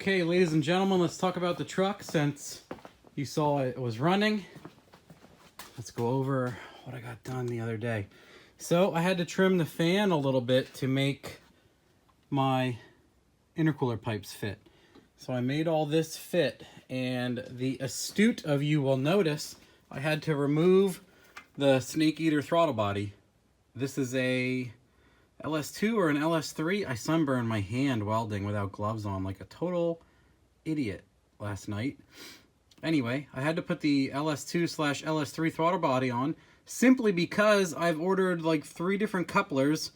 Okay, ladies and gentlemen, let's talk about the truck since you saw it was running. Let's go over what I got done the other day. So I had to trim the fan a little bit to make my intercooler pipes fit. So I made all this fit, and the astute of you will notice I had to remove the snake eater throttle body. This is a LS2 or an LS3. I sunburned my hand welding without gloves on like a total idiot last night. Anyway, I had to put the LS2/LS3 throttle body on simply because I've ordered like 3 different couplers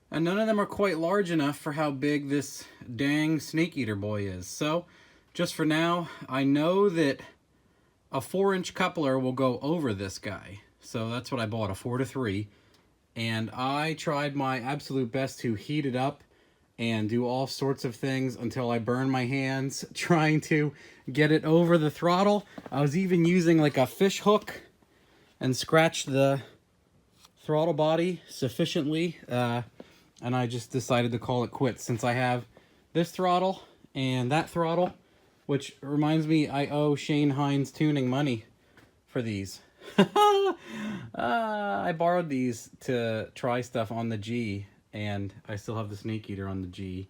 and none of them are quite large enough for how big this dang snake eater boy is. So just for now, I know that a 4-inch coupler will go over this guy. So that's what I bought, a 4-to-3. And I tried my absolute best to heat it up and do all sorts of things until I burned my hands trying to get it over the throttle. I was even using like a fish hook and scratched the throttle body sufficiently. And I just decided to call it quits since I have this throttle and that throttle, which reminds me I owe Shane Hines Tuning money for these. I borrowed these to try stuff on the G, and I still have the snake eater on the G,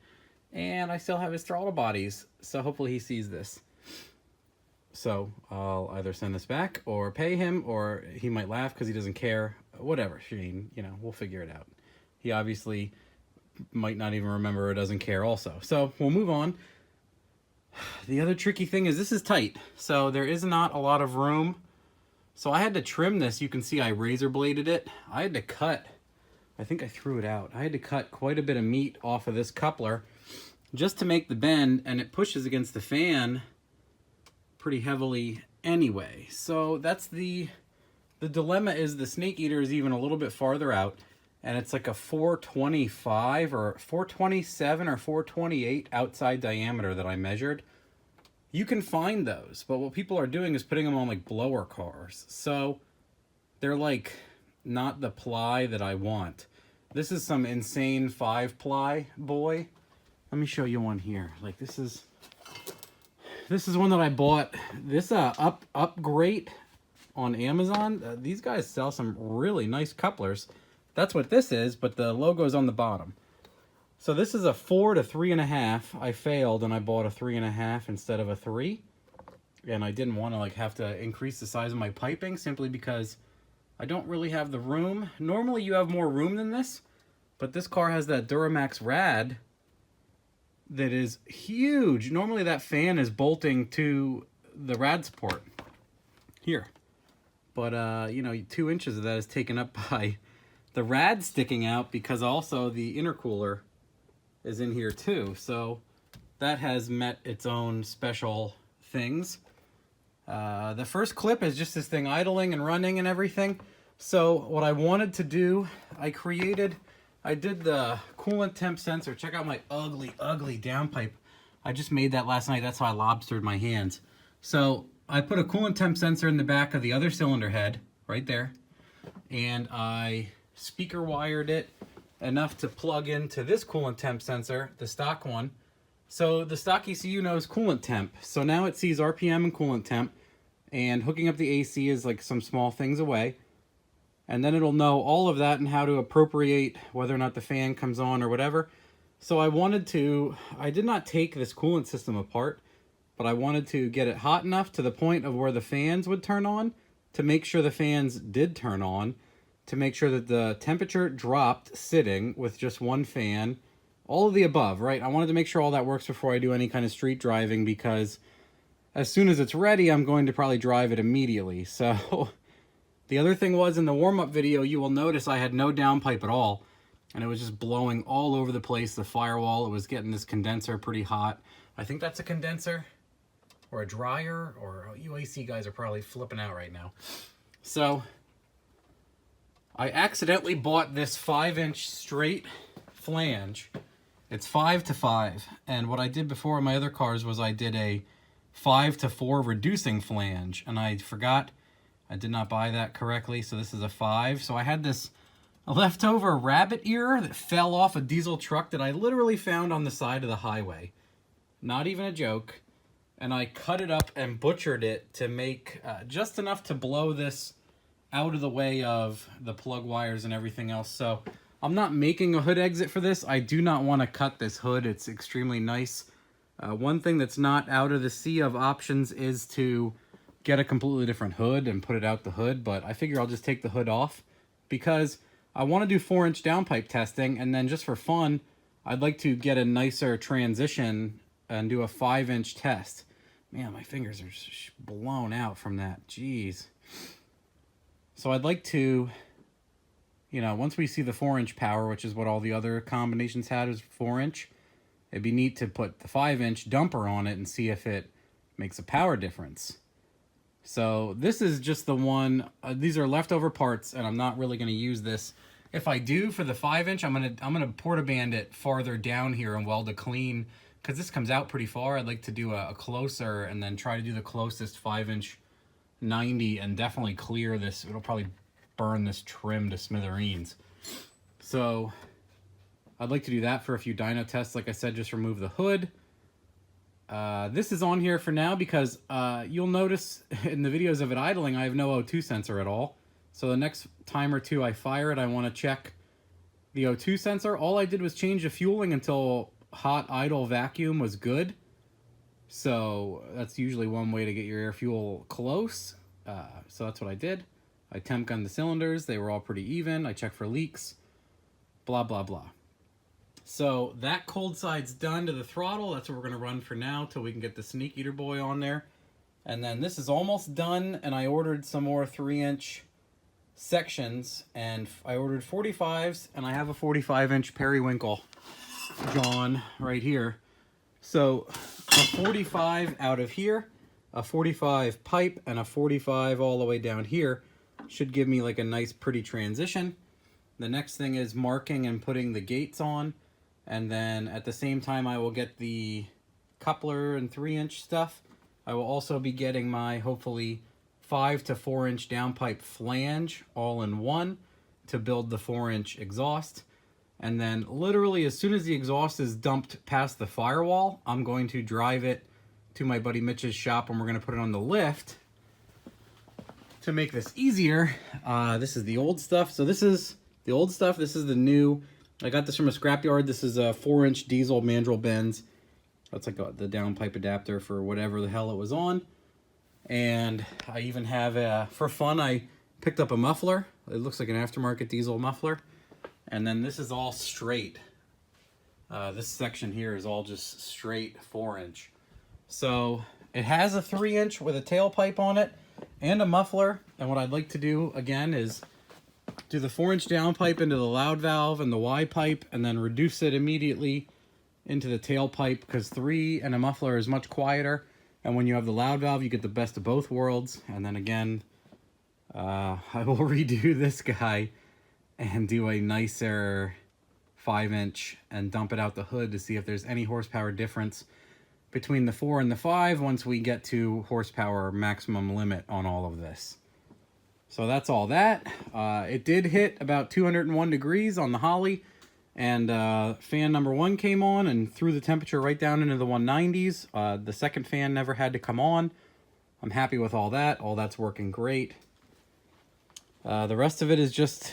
and I still have his throttle bodies, so hopefully he sees this. So I'll either send this back or pay him, or he might laugh because he doesn't care. Whatever, Shane, you know, we'll figure it out. He obviously might not even remember or doesn't care also. So we'll move on. The other tricky thing is this is tight, so there is not a lot of room. So I had to trim this. You can see I razor bladed it. I had to cut, I think I threw it out. I had to cut quite a bit of meat off of this coupler just to make the bend, and it pushes against the fan pretty heavily anyway. So that's the dilemma is the snake eater is even a little bit farther out, and it's like a 425 or 427 or 428 outside diameter that I measured. You can find those, but what people are doing is putting them on like blower cars. So they're like not the ply that I want. This is some insane 5-ply boy. Let me show you one here. Like this is one that I bought. This upgrade on Amazon. These guys sell some really nice couplers. That's what this is, but the logo's on the bottom. So this is a 4 to 3.5. I failed and I bought a 3.5 instead of a 3. And I didn't want to like have to increase the size of my piping simply because I don't really have the room. Normally you have more room than this, but this car has that Duramax rad that is huge. Normally that fan is bolting to the rad support here. But you know, 2 inches of that is taken up by the rad sticking out because also the intercooler is in here too, so that has met its own special things. The first clip is just this thing idling and running and everything. So what I wanted to do, I did the coolant temp sensor. Check out my ugly downpipe. I just made that last night. That's how I lobstered my hands. So I put a coolant temp sensor in the back of the other cylinder head right there, and I speaker wired it enough to plug into this coolant temp sensor, the stock one. So the stock ECU knows coolant temp. So now it sees RPM and coolant temp, and hooking up the AC is like some small things away. And then it'll know all of that and how to appropriate whether or not the fan comes on or whatever. So I did not take this coolant system apart, but I wanted to get it hot enough to the point of where the fans would turn on to make sure the fans did turn on, to make sure that the temperature dropped sitting with just one fan, all of the above, right? I wanted to make sure all that works before I do any kind of street driving, because as soon as it's ready, I'm going to probably drive it immediately. So the other thing was, in the warm-up video, you will notice I had no downpipe at all, and it was just blowing all over the place, the firewall. It was getting this condenser pretty hot. I think that's a condenser or a dryer, or you AC guys are probably flipping out right now. So I accidentally bought this 5-inch straight flange. It's 5 to 5, and what I did before in my other cars was I did a 5 to 4 reducing flange, and I forgot I did not buy that correctly, so this is a 5. So I had this leftover rabbit ear that fell off a diesel truck that I literally found on the side of the highway. not even a joke. And I cut it up and butchered it to make just enough to blow this out of the way of the plug wires and everything else. So I'm not making a hood exit for this. I do not want to cut this hood. It's extremely nice. One thing that's not out of the sea of options is to get a completely different hood and put it out the hood, but I figure I'll just take the hood off because I want to do 4-inch downpipe testing, and then just for fun, I'd like to get a nicer transition and do a 5-inch test. Man, my fingers are blown out from that. Jeez. So I'd like to, you know, once we see the 4-inch power, which is what all the other combinations had, is 4-inch, it'd be neat to put the 5-inch dumper on it and see if it makes a power difference. So this is just the one, these are leftover parts, and I'm not really going to use this. If I do for the 5-inch, I'm gonna portaband it farther down here and weld it clean, because this comes out pretty far. I'd like to do a closer and then try to do the closest 5-inch 90 and definitely clear this. It'll probably burn this trim to smithereens. So I'd like to do that for a few dyno tests. Like I said, just remove the hood. This is on here for now because you'll notice in the videos of it idling, I have no O2 sensor at all. So the next time or two I fire it, I want to check the O2 sensor. All I did was change the fueling until hot idle vacuum was good. So that's usually one way to get your air fuel close. So that's what I did. I temp gunned the cylinders. They were all pretty even. I checked for leaks. Blah, blah, blah. So that cold side's done to the throttle. That's what we're going to run for now till we can get the Sneak Eater boy on there. And then this is almost done, and I ordered some more 3-inch sections, and I ordered 45s, and I have a 45-inch periwinkle John right here. So a 45 out of here, a 45 pipe, and a 45 all the way down here should give me like a nice pretty transition. The next thing is marking and putting the gates on, and then at the same time I will get the coupler and 3-inch stuff. I will also be getting my hopefully 5 to 4-inch downpipe flange all in one to build the 4-inch exhaust. And then literally as soon as the exhaust is dumped past the firewall, I'm going to drive it to my buddy Mitch's shop, and we're going to put it on the lift to make this easier. This is the old stuff. So this is the old stuff. This is the new. I got this from a scrapyard. This is a 4-inch diesel mandrel bends. That's like the downpipe adapter for whatever the hell it was on. And I even have for fun, I picked up a muffler. It looks like an aftermarket diesel muffler. And then this is all straight. This section here is all just straight 4-inch. So it has a 3-inch with a tailpipe on it and a muffler. And what I'd like to do again is do the 4-inch downpipe into the loud valve and the Y pipe, and then reduce it immediately into the tailpipe, because 3 and a muffler is much quieter. And when you have the loud valve, you get the best of both worlds. And then again, I will redo this guy and do a nicer 5-inch and dump it out the hood to see if there's any horsepower difference between the 4 and the 5 once we get to horsepower maximum limit on all of this. So that's all that. It did hit about 201 degrees on the Holly, and fan number 1 came on and threw the temperature right down into the 190s. The second fan never had to come on. I'm happy with all that. All that's working great. The rest of it is just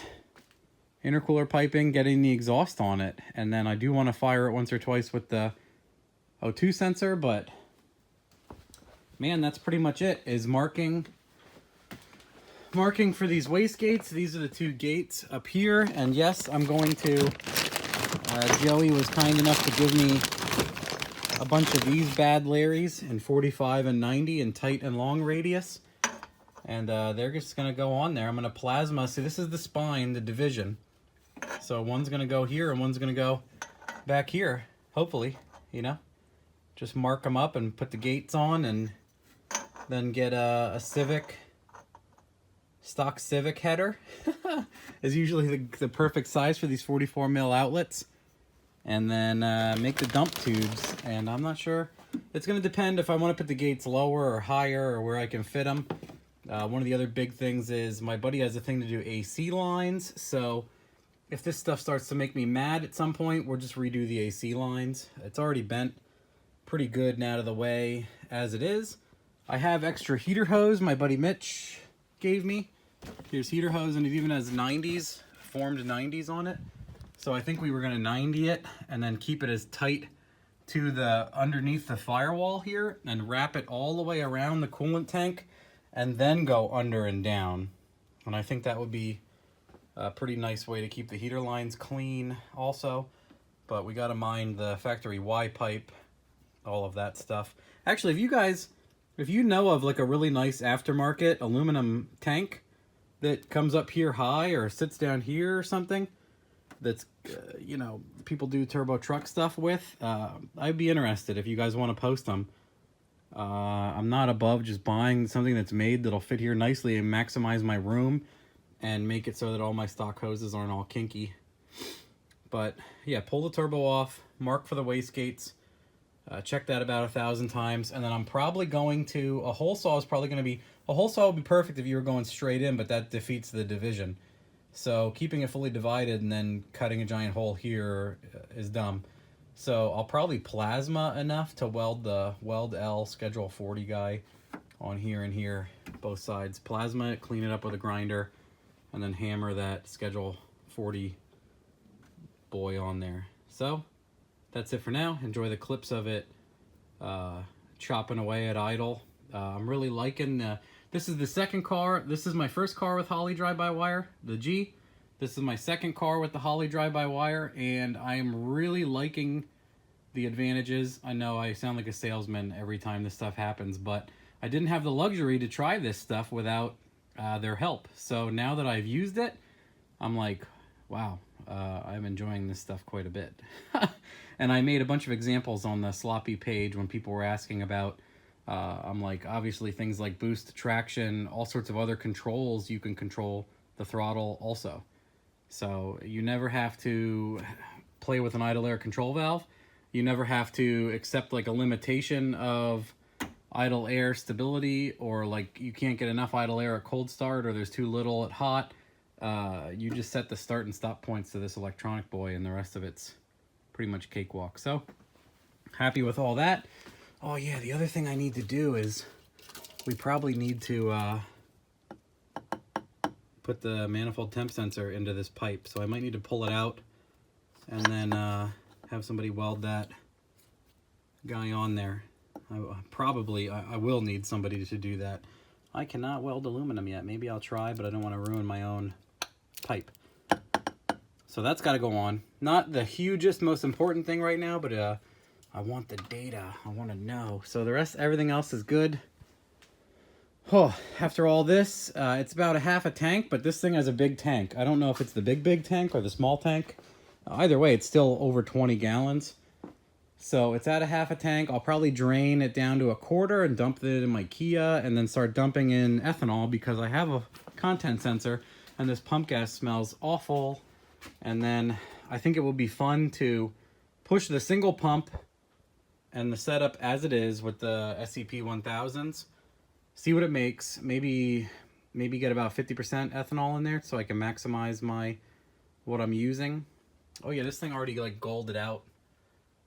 intercooler piping, getting the exhaust on it. And then I do want to fire it once or twice with the O2 sensor, but man, that's pretty much it, is marking for these wastegates. These are the 2 gates up here, and yes, I'm going to, Joey was kind enough to give me a bunch of these bad Larrys in 45 and 90 in tight and long radius, and they're just going to go on there. I'm going to plasma, see this is the spine, the division, so one's going to go here and one's going to go back here, hopefully, you know, just mark them up and put the gates on, and then get a Civic, stock Civic header is usually the perfect size for these 44 mil outlets, and then make the dump tubes. And I'm not sure, it's going to depend if I want to put the gates lower or higher or where I can fit them. One of the other big things is my buddy has a thing to do AC lines, so if this stuff starts to make me mad at some point, we'll just redo the AC lines. It's already bent pretty good and out of the way as it is. I have extra heater hose my buddy Mitch gave me. Here's heater hose, and it even has 90s, formed 90s on it. So I think we were gonna 90 it and then keep it as tight to the underneath the firewall here and wrap it all the way around the coolant tank and then go under and down. And I think that would be a pretty nice way to keep the heater lines clean also. But we gotta mind the factory Y pipe, all of that stuff. Actually, if you know of like a really nice aftermarket aluminum tank that comes up here high or sits down here or something, that's, you know, people do turbo truck stuff with, I'd be interested if you guys want to post them. I'm not above just buying something that's made that'll fit here nicely and maximize my room and make it so that all my stock hoses aren't all kinky. But yeah, pull the turbo off, mark for the wastegates, check that about 1,000 times, and then I'm probably going to, a hole saw would be perfect if you were going straight in, but that defeats the division. So keeping it fully divided and then cutting a giant hole here is dumb. So I'll probably plasma enough to weld the Weld L Schedule 40 guy on here and here, both sides. Plasma it, clean it up with a grinder, and then hammer that Schedule 40 boy on there. So that's it for now. Enjoy the clips of it chopping away at idle. I'm really liking this is the second car. This is my first car with Holley drive-by-wire, the G. This is my second car with the Holley drive-by-wire, and I am really liking the advantages. I know I sound like a salesman every time this stuff happens, but I didn't have the luxury to try this stuff without their help. So now that I've used it, I'm like, wow, I'm enjoying this stuff quite a bit. And I made a bunch of examples on the sloppy page when people were asking about I'm like, obviously things like boost, traction, all sorts of other controls, you can control the throttle also. So you never have to play with an idle air control valve. You never have to accept like a limitation of idle air stability, or like you can't get enough idle air at cold start, or there's too little at hot. You just set the start and stop points to this electronic boy, and the rest of it's pretty much cakewalk. So happy with all that. Oh yeah, the other thing I need to do is we probably need to put the manifold temp sensor into this pipe. So I might need to pull it out and then have somebody weld that guy on there. I will need somebody to do that. I cannot weld aluminum yet. Maybe I'll try, but I don't want to ruin my own pipe. So that's got to go on. Not the hugest, most important thing right now, but I want the data. I want to know. So the rest, everything else is good. Oh, after all this, it's about a half a tank, but this thing has a big tank. I don't know if it's the big tank or the small tank. Either way, it's still over 20 gallons. So it's at a half a tank. I'll probably drain it down to a quarter and dump it in my Kia, and then start dumping in ethanol because I have a content sensor and this pump gas smells awful. And then I think it will be fun to push the single pump and the setup as it is with the SCP-1000s. See what it makes. Maybe get about 50% ethanol in there so I can maximize what I'm using. Oh yeah, this thing already like golded out.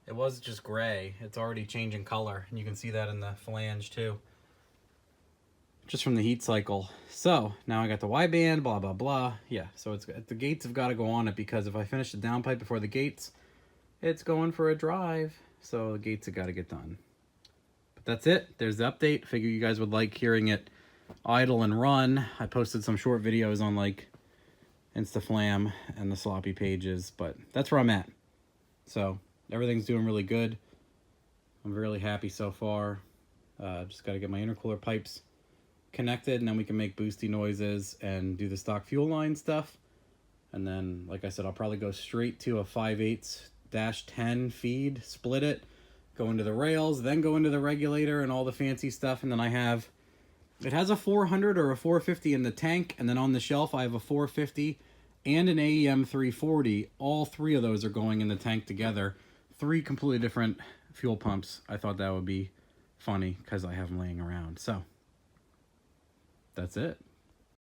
It was just gray. It's already changing color, and you can see that in the flange too. Just from the heat cycle. So now I got the Y band, blah blah blah. Yeah, so the gates have got to go on it, because if I finish the downpipe before the gates, it's going for a drive. So the gates have got to get done. But that's it. There's the update. Figure you guys would like hearing it idle and run. I posted some short videos on like Instaflam and the sloppy pages, but that's where I'm at. So everything's doing really good. I'm really happy so far. Just got to get my intercooler pipes connected, and then we can make boosty noises and do the stock fuel line stuff. And then, like I said, I'll probably go straight to a 5/8-10 feed, split it, go into the rails, then go into the regulator and all the fancy stuff. And then it has a 400 or a 450 in the tank, and then on the shelf I have a 450 and an AEM 340. All three of those are going in the tank together. 3 completely different fuel pumps. I thought that would be funny because I have them laying around. So that's it.